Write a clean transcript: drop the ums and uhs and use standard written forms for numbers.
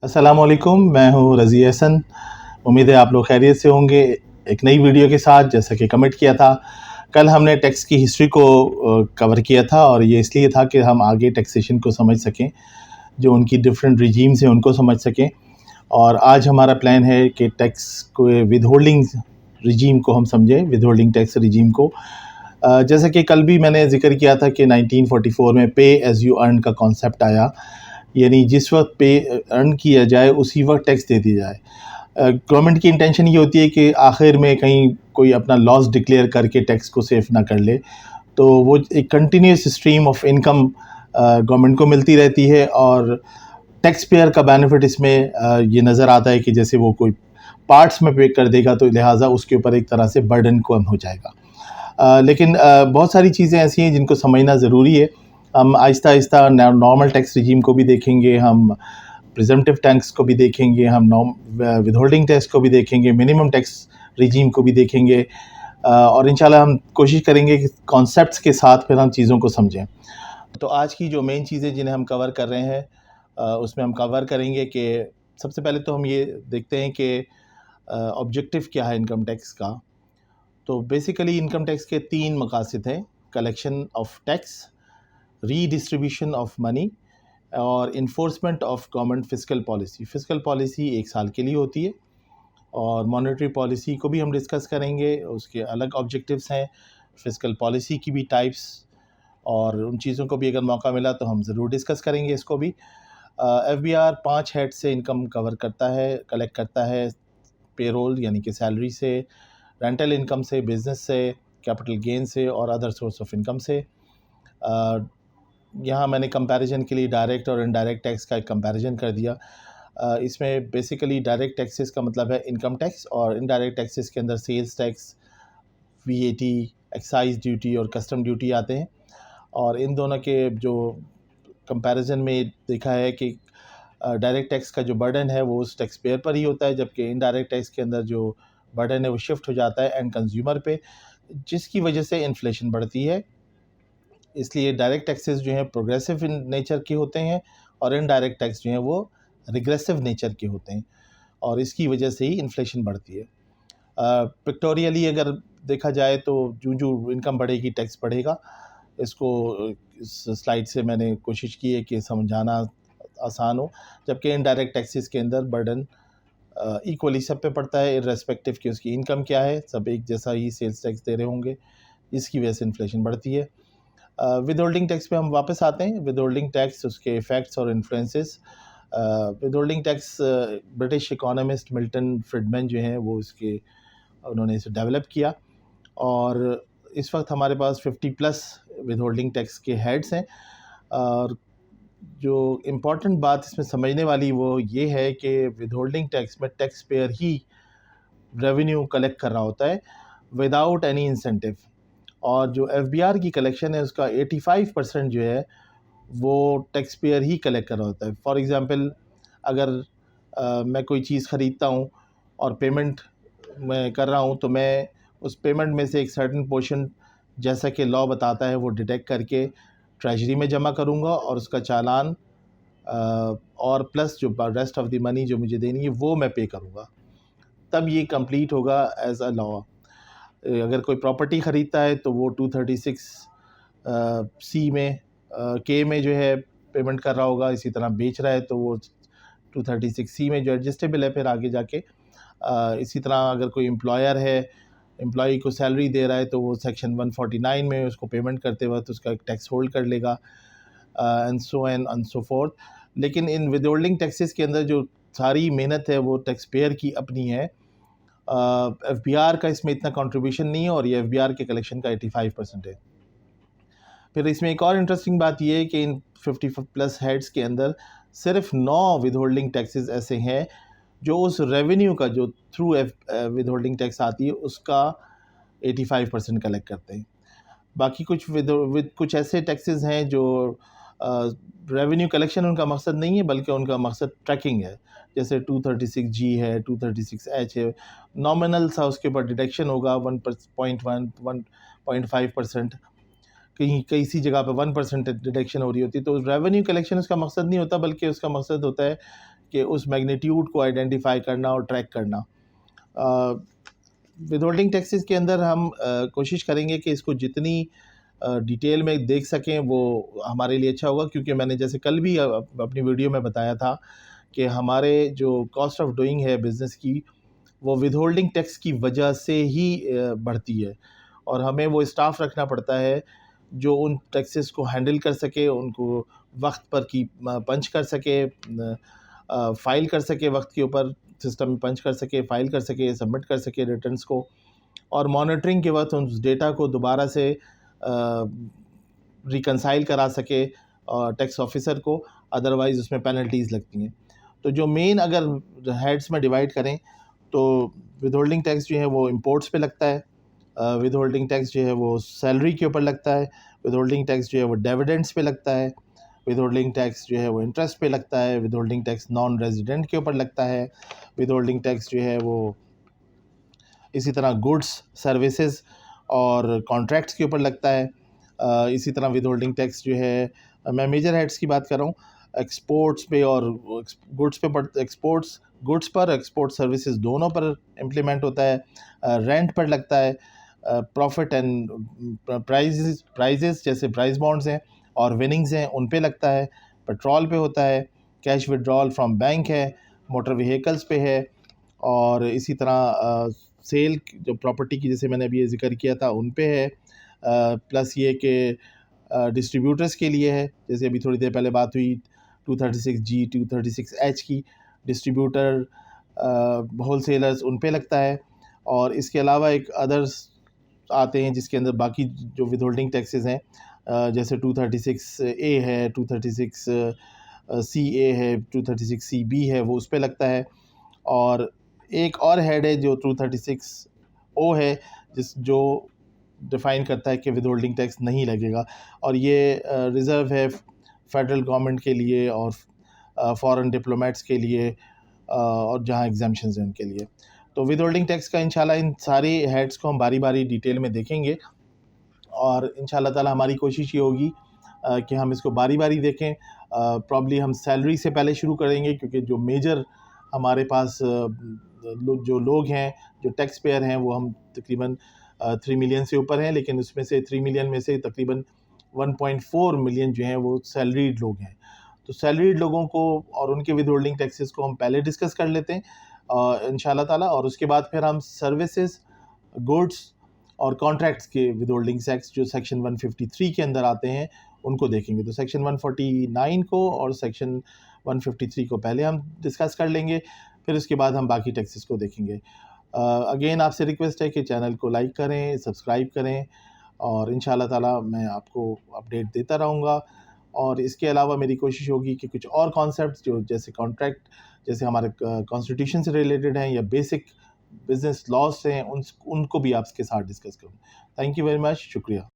अस्सलामुअलैकुम, मैं हूँ रज़ी एहसन। उम्मीद है आप लोग खैरियत से होंगे। एक नई वीडियो के साथ, जैसा कि कमिट किया था, कल हमने टैक्स की हिस्ट्री को कवर किया था और ये इसलिए था कि हम आगे टैक्सेशन को समझ सकें, जो उनकी डिफरेंट रिजीम्स हैं उनको समझ सकें। और आज हमारा प्लान है कि टैक्स को विदहोल्डिंग रिजीम को हम समझें, विदहोल्डिंग टैक्स रिजीम को। जैसा कि कल भी मैंने ज़िक्र किया था कि 1944 में पे एज़ यू अर्न का कॉन्सेप्ट आया, यानी जिस वक्त पे अर्न किया जाए उसी वक्त टैक्स दे दी जाए। गवर्नमेंट की इंटेंशन ये होती है कि आखिर में कहीं कोई अपना लॉस डिक्लेयर करके टैक्स को सेफ ना कर ले, तो वो एक continuous stream of income government को मिलती रहती है और टैक्स पेयर का बेनिफिट इसमें ये नज़र आता है कि जैसे वो कोई पार्ट्स में पे कर देगा तो लिहाजा उसके ऊपर एक तरह से बर्डन कम हो जाएगा। लेकिन बहुत सारी चीज़ें ऐसी हैं जिनको समझना ज़रूरी है। हम Aahista Aahista normal tax regime को भी देखेंगे, हम प्रिजम्पटिव टैक्स को भी देखेंगे, हम विदहोल्डिंग टैक्स को भी देखेंगे, मिनिमम टैक्स रिजीम को भी देखेंगे और इंशाल्लाह हम कोशिश करेंगे कि कॉन्सेप्ट्स के साथ फिर हम चीज़ों को समझें। तो आज की जो मेन चीज़ें जिन्हें हम कवर कर रहे हैं, उसमें हम कवर करेंगे कि सबसे पहले तो हम ये देखते हैं कि ऑब्जेक्टिव क्या है इनकम टैक्स का। तो बेसिकली इनकम टैक्स के 3 मकासद हैं: collection of tax, redistribution of money और enforcement of government fiscal policy. Fiscal policy 1 साल के लिए होती है और मॉनेटरी पॉलिसी को भी हम डिस्कस करेंगे, उसके अलग ऑब्जेक्टिव्स हैं, फिस्कल पॉलिसी की भी टाइप्स, और उन चीज़ों को भी अगर मौका मिला तो हम ज़रूर डिस्कस करेंगे इसको भी। एफबीआर 5 हेड से इनकम कवर करता है, कलेक्ट करता है। पेरोल यानी कि सैलरी से, रेंटल इनकम से, बिज़नेस से, कैपिटल गेन से और अदर सोर्स ऑफ इनकम से। यहाँ मैंने कंपैरिजन के लिए डायरेक्ट और इनडायरेक्ट टैक्स का एक कंपैरिजन कर दिया। इसमें बेसिकली डायरेक्ट टैक्सेस का मतलब है इनकम टैक्स, और इनडायरेक्ट टैक्सेस के अंदर sales tax, VAT, excise duty और कस्टम ड्यूटी आते हैं। और इन दोनों के जो कंपैरिजन में देखा है कि डायरेक्ट टैक्स का जो बर्डन है वो उस टैक्स पेयर पर ही होता है, जबकि इनडायरेक्ट टैक्स के अंदर जो बर्डन है वो शिफ्ट हो जाता है एंड कंज्यूमर पे, जिसकी वजह से इन्फ्लेशन बढ़ती है। इसलिए डायरेक्ट टैक्सेस जो हैं प्रोग्रेसिव इन नेचर के होते हैं और इनडायरेक्ट टैक्स जो हैं वो रिग्रेसिव नेचर के होते हैं, और इसकी वजह से ही इन्फ्लेशन बढ़ती है। पिक्टोरियली अगर देखा जाए तो जो इनकम बढ़ेगी टैक्स बढ़ेगा। इसको इस स्लाइड से मैंने कोशिश की है कि समझाना आसान हो, जबकि इनडायरेक्ट टैक्सेस के अंदर बर्डन इक्वली सब पे पड़ता है, इर्रेस्पेक्टिव कि उसकी इनकम क्या है, सब एक जैसा ही सेल्स टैक्स दे रहे होंगे, इसकी वजह से इन्फ्लेशन बढ़ती है। विदहोल्डिंग टैक्स पे हम वापस आते हैं। विदहोल्डिंग टैक्स, उसके इफ़ेक्ट्स और influences. Withholding tax British economist Milton Fridman जो हैं वो उन्होंने इसे डेवलप किया, और इस वक्त हमारे पास 50+ विदहोल्डिंग टैक्स के हेड्स हैं। और जो इम्पॉर्टेंट बात इसमें समझने वाली वो ये है कि विदहोल्डिंग टैक्स में टैक्स पेयर ही रेवेन्यू कलेक्ट कर रहा होता है विदाउट एनी इंसेंटिव, और जो एफबीआर की कलेक्शन है उसका 85% जो है वो टैक्स पेयर ही कलेक्ट कर रहा होता है। फॉर एग्ज़ाम्पल, अगर मैं कोई चीज़ ख़रीदता हूँ और पेमेंट मैं कर रहा हूँ, तो मैं उस पेमेंट में से एक सर्टेन पोर्शन, जैसा कि लॉ बताता है, वो डिडक्ट करके ट्रेजरी में जमा करूँगा और उसका चालान और प्लस जो रेस्ट ऑफ द मनी जो मुझे देनी है वो मैं पे करूँगा, तब ये कंप्लीट होगा एज अ लॉ। अगर कोई प्रॉपर्टी ख़रीदता है तो वो 236 सी में के में जो है पेमेंट कर रहा होगा। इसी तरह बेच रहा है तो वो 236 सी में जो एडजस्टेबल है फिर आगे जाके। इसी तरह अगर कोई एम्प्लॉयर है, एम्प्लॉई को सैलरी दे रहा है, तो वो सेक्शन 149 में उसको पेमेंट करते वक्त उसका एक टैक्स होल्ड कर लेगा, एंड सो फोर्थ। लेकिन इन विदहोल्डिंग टैक्सेस के अंदर जो सारी मेहनत है वो टैक्स पेयर की अपनी है। एफबीआर का इसमें इतना कंट्रीब्यूशन नहीं है, और ये एफबीआर के कलेक्शन का 85% है। फिर इसमें एक और इंटरेस्टिंग बात यह है कि इन 50+ हेड्स के अंदर सिर्फ 9 विदहोल्डिंग टैक्सेस ऐसे हैं जो उस रेवेन्यू का जो थ्रू विदहोल्डिंग टैक्स आती है उसका 85% कलेक्ट करते हैं। बाकी कुछ ऐसे टैक्सेस हैं जो रेवेन्यू कलेक्शन उनका मकसद नहीं है, बल्कि उनका मकसद ट्रैकिंग है। जैसे 236G है, 236H है, नॉमिनल सा उसके ऊपर डिडक्शन होगा 1.5%, कहीं किसी जगह पे 1% डिडक्शन हो रही होती है। तो रेवेन्यू कलेक्शन उसका मकसद नहीं होता, बल्कि उसका मकसद होता है कि उस मैग्नीट्यूड को आइडेंटिफाई करना और ट्रैक करना। विदहोल्डिंग टैक्सेस के अंदर हम कोशिश करेंगे कि इसको जितनी डिटेल में देख सकें वो हमारे लिए अच्छा होगा, क्योंकि मैंने जैसे कल भी अपनी वीडियो में बताया था कि हमारे जो कॉस्ट ऑफ डूइंग है बिज़नेस की, वो विदहोल्डिंग टैक्स की वजह से ही बढ़ती है, और हमें वो स्टाफ रखना पड़ता है जो उन टैक्सेस को हैंडल कर सके, उनको वक्त पर की पंच कर सके, फ़ाइल कर सके, वक्त के ऊपर सिस्टम में पंच कर सके, फ़ाइल कर सके, सबमिट कर सके रिटर्न्स को, और मॉनिटरिंग के वक्त उस डेटा को दोबारा से रिकंसाइल करा सके टैक्स ऑफिसर को, अदरवाइज़ उसमें पेनल्टीज़ लगती हैं। तो जो मेन अगर हेड्स में डिवाइड करें तो विदहोल्डिंग टैक्स जो है वो इंपोर्ट्स पे लगता है, विदहोल्डिंग टैक्स जो है वो सैलरी के ऊपर लगता है, विदहोल्डिंग टैक्स जो है वो डिविडेंड्स पे लगता है, विदहोल्डिंग टैक्स जो है वो इंटरेस्ट पे लगता है, विदहोल्डिंग टैक्स नॉन रेजिडेंट के ऊपर लगता है, विदहोल्डिंग टैक्स जो है वो इसी तरह गुड्स, सर्विसेज और कॉन्ट्रैक्ट्स के ऊपर लगता है। इसी तरह विदहोल्डिंग टैक्स जो है, मैं मेजर हेड्स की बात कर रहा हूँ, एक्सपोर्ट्स पे और गुड्स पे एक्सपोर्ट्स गुड्स पर, एक्सपोर्ट सर्विसेज दोनों पर इम्प्लीमेंट होता है, रेंट पर लगता है, प्रॉफिट एंड प्राइजेस जैसे प्राइस बॉन्ड्स हैं और विनिंग्स हैं उन पे लगता है, पेट्रोल पे होता है, कैश विड्रॉल फ्रॉम बैंक है, मोटर व्हीकल्स पे है, और इसी तरह सेल जो प्रॉपर्टी की जैसे मैंने अभी ये ज़िक्र किया था उन पे है, प्लस ये कि डिस्ट्रीब्यूटर्स के लिए है, जैसे अभी थोड़ी देर पहले बात हुई 236G 236H की, डिस्ट्रीब्यूटर होलसेलर्स उन पे लगता है, और इसके अलावा एक अदर्स आते हैं जिसके अंदर बाकी जो विदहोल्डिंग टैक्सेस हैं, जैसे 236A है, 236CA है, 236CB है, वो उस पे लगता है, और एक और हेड है जो 236O है जो डिफ़ाइन करता है कि विदहोल्डिंग टैक्स नहीं लगेगा, और ये रिज़र्व है फेडरल गवर्नमेंट के लिए और फॉरेन डिप्लोमेट्स के लिए, और जहाँ एग्जाम्पशंस हैं उनके लिए। तो विदहोल्डिंग टैक्स का इंशाल्लाह इन सारे हेड्स को हम बारी बारी डिटेल में देखेंगे, और इंशाल्लाह ताला हमारी कोशिश ये होगी कि हम इसको बारी बारी देखें। प्रॉब्ली हम सैलरी से पहले शुरू करेंगे, क्योंकि जो मेजर हमारे पास जो लोग हैं, जो टैक्स पेयर हैं, वो हम तकरीबन 3 मिलियन से ऊपर हैं, लेकिन उसमें से 3 मिलियन में से तकरीबन 1.4 मिलियन जो हैं वो सैलरीड लोग हैं। तो सैलरीड लोगों को और उनके विदहोल्डिंग टैक्सेस को हम पहले डिस्कस कर लेते हैं इंशाल्लाह ताला, और उसके बाद फिर हम सर्विसेज, गुड्स और कॉन्ट्रैक्ट्स के विदहोल्डिंग टैक्स जो सेक्शन 153 के अंदर आते हैं उनको देखेंगे। तो सेक्शन 149 को और सेक्शन 153 को पहले हम डिस्कस कर लेंगे, फिर उसके बाद हम बाकी टैक्सेस को देखेंगे। अगेन आपसे रिक्वेस्ट है कि चैनल को लाइक करें, सब्सक्राइब करें, और इंशाल्लाह ताला मैं आपको अपडेट देता रहूँगा। और इसके अलावा मेरी कोशिश होगी कि कुछ और कॉन्सेप्ट्स जो जैसे कॉन्ट्रैक्ट, जैसे हमारे कॉन्स्टिट्यूशन से रिलेटेड हैं या बेसिक बिजनेस लॉस हैं, उनको भी आपके साथ डिस्कस करूँ। थैंक यू वेरी मच, शुक्रिया।